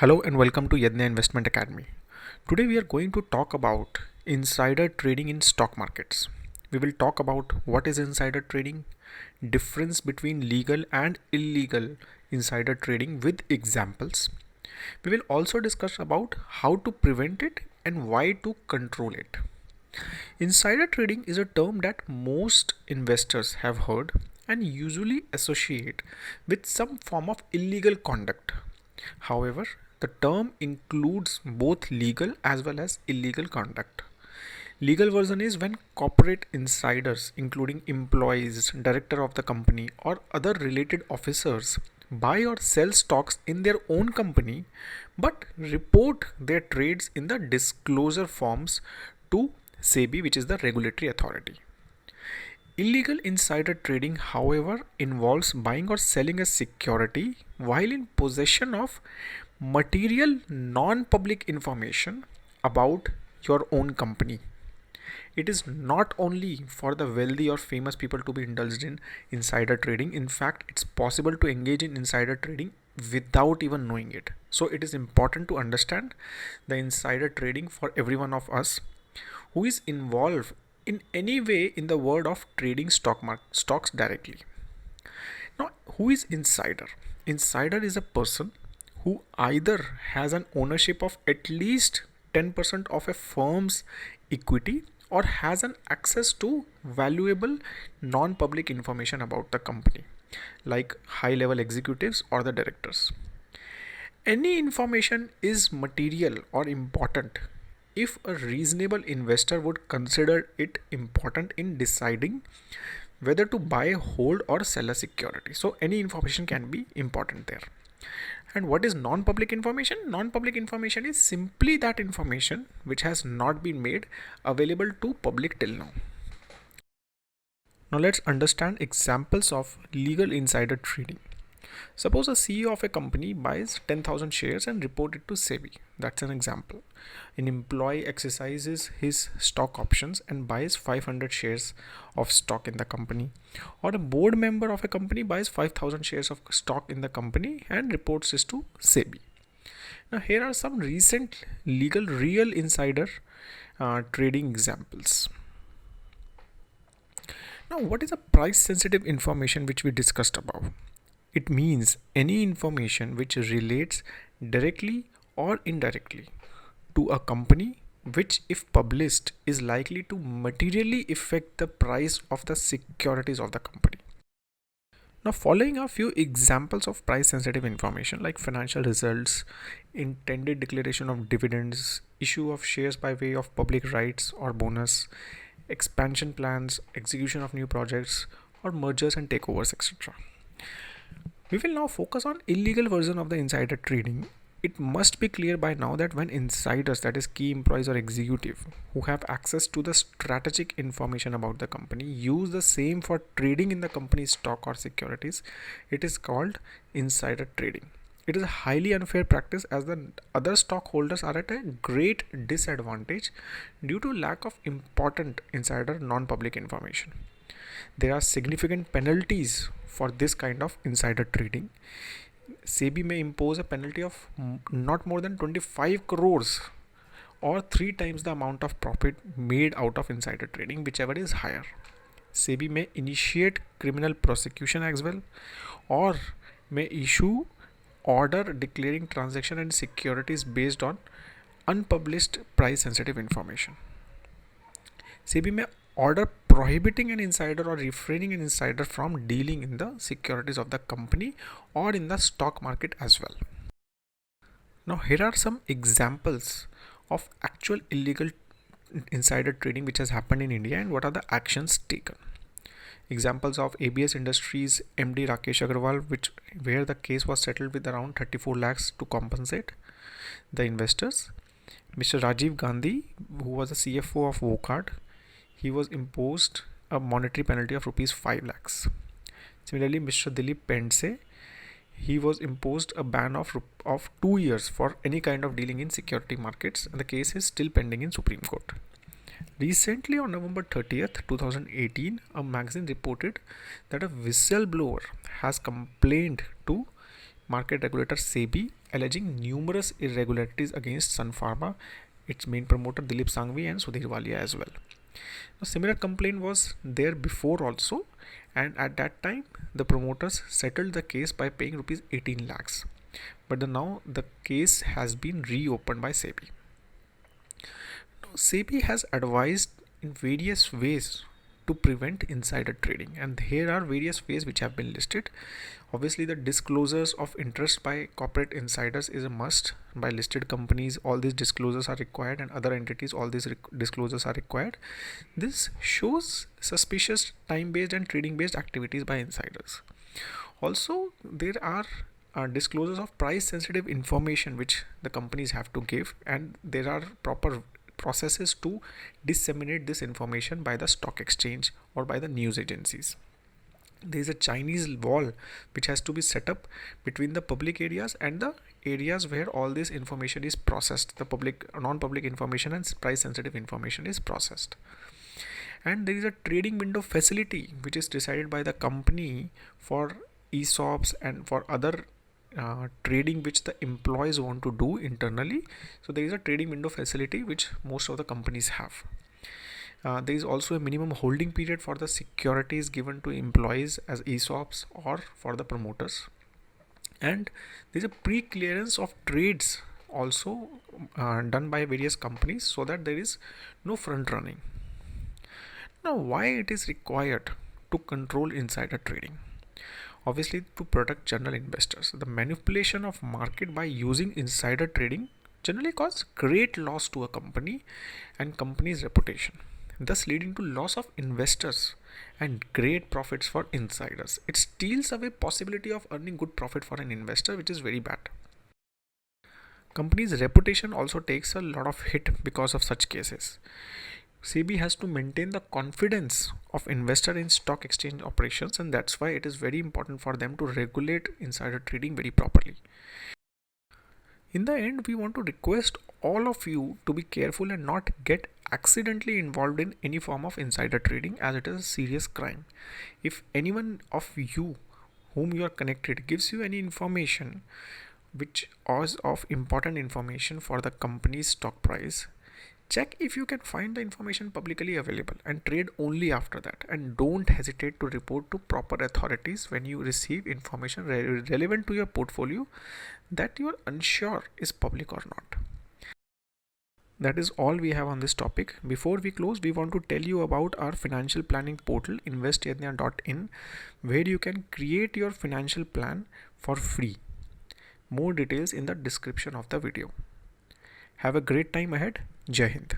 Hello and welcome to Yadnya Investment Academy. Today we are going to talk about insider trading in stock markets. We will talk about what is insider trading, difference between legal and illegal insider trading with examples. We will also discuss about how to prevent it and why to control it. Insider trading is a term that most investors have heard and usually associate with some form of illegal conduct. However, the term includes both legal as well as illegal conduct. Legal version is when corporate insiders, including employees, director of the company, or other related officers, buy or sell stocks in their own company but report their trades in the disclosure forms to SEBI, which is the regulatory authority. Illegal insider trading, however, involves buying or selling a security while in possession of material non public information about your own company. It is not only for the wealthy or famous people to be indulged in insider trading. In fact, it's possible to engage in insider trading without even knowing it. So, it is important to understand the insider trading for every one of us who is involved in any way in the world of trading stocks directly. Now, who is insider? Insider is a person who either has an ownership of at least 10% of a firm's equity or has an access to valuable non-public information about the company, like high-level executives or the directors. Any information is material or important if a reasonable investor would consider it important in deciding whether to buy, hold, or sell a security. So, any information can be important there. And what is non-public information? Non-public information is simply that information which has not been made available to public till now. Now, let's understand examples of legal insider trading. Suppose a CEO of a company buys 10,000 shares and report it to SEBI. That's an example. An employee exercises his stock options and buys 500 shares of stock in the company. Or a board member of a company buys 5,000 shares of stock in the company and reports this to SEBI. Now, here are some recent legal real insider trading examples. Now, what is a price sensitive information which we discussed above? It means any information which relates directly or indirectly to a company which, if published, is likely to materially affect the price of the securities of the company. Now, following a few examples of price sensitive information like financial results, intended declaration of dividends, issue of shares by way of public rights or bonus, expansion plans, execution of new projects, or mergers and takeovers, etc. We will now focus on illegal version of the insider trading. It must be clear by now that when insiders, that is key employees or executive who have access to the strategic information about the company, use the same for trading in the company's stock or securities, it is called insider trading. It is a highly unfair practice as the other stockholders are at a great disadvantage due to lack of important insider non-public information. There are significant penalties for this kind of insider trading. SEBI may impose a penalty of not more than 25 crores or 3 times the amount of profit made out of insider trading, whichever is higher. SEBI may initiate criminal prosecution as well, or may issue order declaring transaction and securities based on unpublished price sensitive information. SEBI may order prohibiting an insider or refraining an insider from dealing in the securities of the company or in the stock market as well. Now, here are some examples of actual illegal insider trading which has happened in India and what are the actions taken. Examples of ABS Industries MD Rakesh Agarwal, where the case was settled with around 34 lakhs to compensate the investors. Mr. Rajiv Gandhi, who was the CFO of Vocard, he was imposed a monetary penalty of rupees 5 lakhs. Similarly, Mr. Dilip Pendse, he was imposed a ban of 2 years for any kind of dealing in security markets, and the case is still pending in Supreme Court. Recently, on November 30th, 2018, a magazine reported that a whistleblower has complained to market regulator SEBI alleging numerous irregularities against Sun Pharma, its main promoter Dilip Sangvi and Sudhir Walia as well. A similar complaint was there before also, and at that time the promoters settled the case by paying rupees 18 lakhs. But now the case has been reopened by SEBI. Now, SEBI has advised in various ways to prevent insider trading, and here are various ways which have been listed. Obviously, the disclosures of interest by corporate insiders is a must. By listed companies, all these disclosures are required, and other entities, all these disclosures are required. This shows suspicious time-based and trading-based activities by insiders. Also, there are disclosures of price-sensitive information which the companies have to give, and there are proper processes to disseminate this information by the stock exchange or by the news agencies. There is a Chinese wall which has to be set up between the public areas and the areas where all this information is processed. The public, non-public information and price sensitive information is processed. And there is a trading window facility which is decided by the company for ESOPs and for other trading which the employees want to do internally. So there is a trading window facility which most of the companies have. There is also a minimum holding period for the securities given to employees as ESOPs or for the promoters. And there is a pre-clearance of trades also done by various companies so that there is no front running. Now, why it is required to control insider trading? Obviously, to protect general investors. The manipulation of market by using insider trading generally causes great loss to a company and company's reputation, thus leading to loss of investors and great profits for insiders. It steals away possibility of earning good profit for an investor, which is very bad. Company's reputation also takes a lot of hit because of such cases. SEBI has to maintain the confidence of investor in stock exchange operations, and that's why it is very important for them to regulate insider trading very properly. In the end, we want to request all of you to be careful and not get accidentally involved in any form of insider trading, as it is a serious crime. If anyone of you whom you are connected gives you any information which is of important information for the company's stock price, check if you can find the information publicly available and trade only after that, and don't hesitate to report to proper authorities when you receive information relevant to your portfolio that you are unsure is public or not. That is all we have on this topic. Before we close, we want to tell you about our financial planning portal investyadnya.in, where you can create your financial plan for free. More details in the description of the video. Have a great time ahead. Jai Hind.